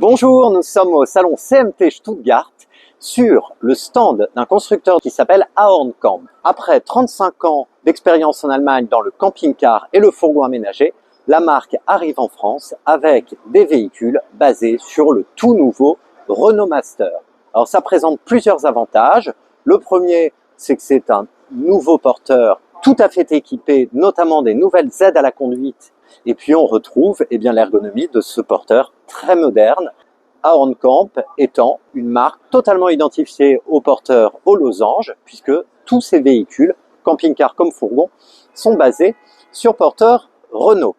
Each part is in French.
Bonjour, nous sommes au salon CMT Stuttgart sur le stand d'un constructeur qui s'appelle Ahornkamp. Après 35 ans d'expérience en Allemagne dans le camping-car et le fourgon aménagé, la marque arrive en France avec des véhicules basés sur le tout nouveau Renault Master. Alors ça présente plusieurs avantages. Le premier, c'est que c'est un nouveau porteur tout à fait équipé, notamment des nouvelles aides à la conduite. Et puis on retrouve l'ergonomie de ce porteur très moderne, Ahornkamp étant une marque totalement identifiée au porteur aux losanges, puisque tous ces véhicules, camping-car comme fourgon, sont basés sur porteurs Renault.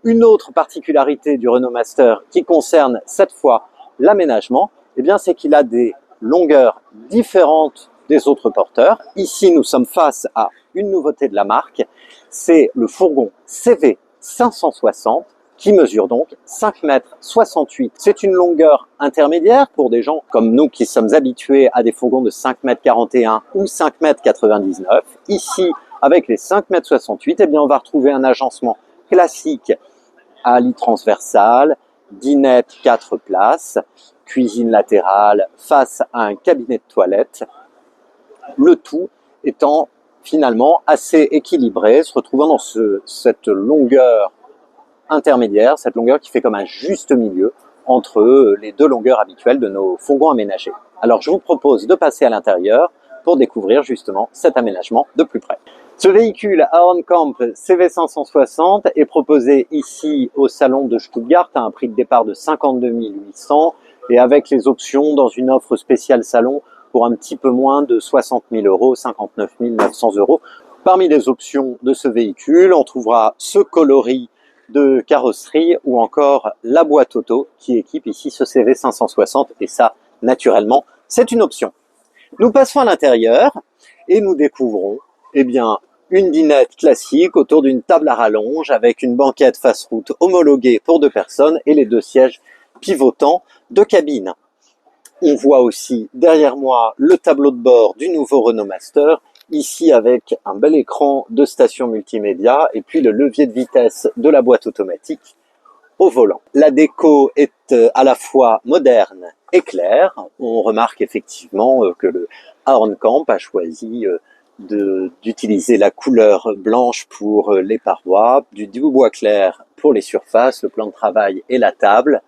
Une autre particularité du Renault Master qui concerne cette fois l'aménagement, c'est qu'il a des longueurs différentes des autres porteurs. Ici, nous sommes face à une nouveauté de la marque, c'est le fourgon CV 560 qui mesure donc 5,68 m. C'est une longueur intermédiaire pour des gens comme nous qui sommes habitués à des fourgons de 5,41 m ou 5,99 m. Ici, avec les 5,68 m, on va retrouver un agencement classique à lit transversal, dinette 4 places, cuisine latérale face à un cabinet de toilette, le tout étant finalement assez équilibré, se retrouvant dans cette longueur intermédiaire, cette longueur qui fait comme un juste milieu entre les deux longueurs habituelles de nos fourgons aménagés. Alors je vous propose de passer à l'intérieur pour découvrir justement cet aménagement de plus près. Ce véhicule Ahornkamp CV560 est proposé ici au salon de Stuttgart à un prix de départ de 52 800 et avec les options dans une offre spéciale salon pour un petit peu moins de 60 000 euros, 59 900 euros. Parmi les options de ce véhicule, on trouvera ce coloris de carrosserie ou encore la boîte auto qui équipe ici ce CV560 et ça, naturellement, c'est une option. Nous passons à l'intérieur et nous découvrons une dinette classique autour d'une table à rallonge avec une banquette face-route homologuée pour 2 personnes et les 2 sièges pivotants de cabine. On voit aussi derrière moi le tableau de bord du nouveau Renault Master, ici avec un bel écran de station multimédia et puis le levier de vitesse de la boîte automatique au volant. La déco est à la fois moderne et claire. On remarque effectivement que le Ahornkamp a choisi d'utiliser la couleur blanche pour les parois, du bois clair pour les surfaces, le plan de travail et la table.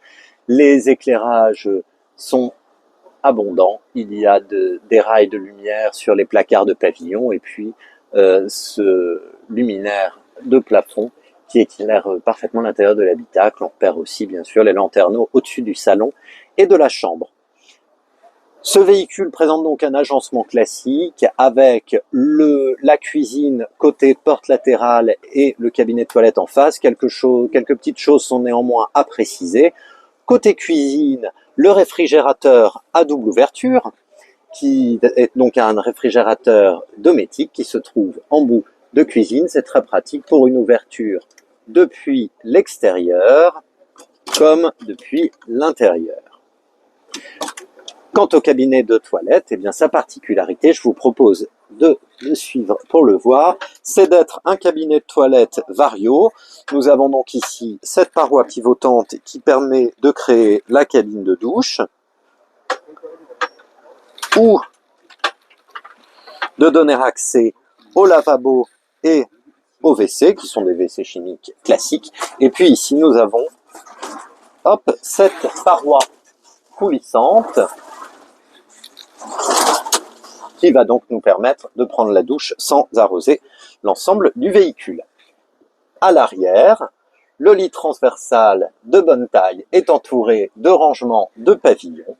Les éclairages sont abondant. Il y a des rails de lumière sur les placards de pavillon et puis ce luminaire de plafond qui éclaire parfaitement l'intérieur de l'habitacle. On repère aussi bien sûr les lanterneaux au-dessus du salon et de la chambre. Ce véhicule présente donc un agencement classique avec la cuisine côté porte latérale et le cabinet de toilette en face. Quelques petites choses sont néanmoins à préciser. Côté cuisine, le réfrigérateur à double ouverture, qui est donc un réfrigérateur dométique qui se trouve en bout de cuisine. C'est très pratique pour une ouverture depuis l'extérieur comme depuis l'intérieur. Quant au cabinet de toilette, sa particularité, je vous propose de le suivre pour le voir, c'est d'être un cabinet de toilette Vario. Nous avons donc ici cette paroi pivotante qui permet de créer la cabine de douche ou de donner accès au lavabo et au WC, qui sont des WC chimiques classiques. Et puis ici, nous avons cette paroi coulissante qui va donc nous permettre de prendre la douche sans arroser l'ensemble du véhicule. À l'arrière, le lit transversal de bonne taille est entouré de rangements de pavillons.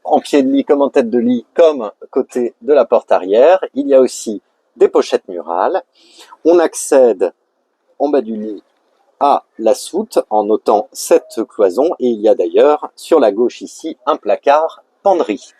En pied de lit comme en tête de lit, comme côté de la porte arrière, il y a aussi des pochettes murales. On accède en bas du lit à la soute en notant cette cloison et il y a d'ailleurs sur la gauche ici un placard penderie.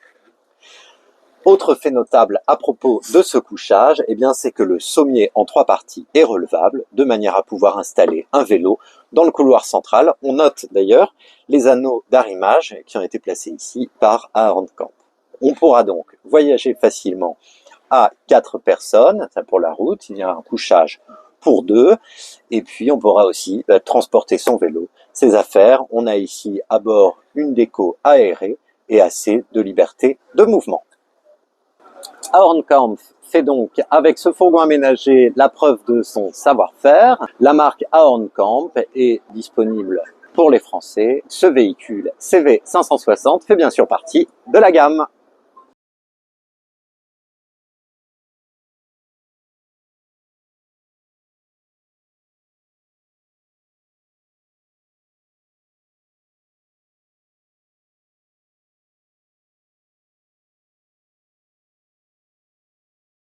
Autre fait notable à propos de ce couchage, c'est que le sommier en 3 parties est relevable, de manière à pouvoir installer un vélo dans le couloir central. On note d'ailleurs les anneaux d'arrimage qui ont été placés ici par Ahornkamp. On pourra donc voyager facilement à 4 personnes, ça pour la route, il y a un couchage pour 2, et puis on pourra aussi transporter son vélo ses affaires. On a ici à bord une déco aérée et assez de liberté de mouvement. Ahornkampf fait donc avec ce fourgon aménagé la preuve de son savoir-faire. La marque Ahornkampf est disponible pour les Français. Ce véhicule CV560 fait bien sûr partie de la gamme.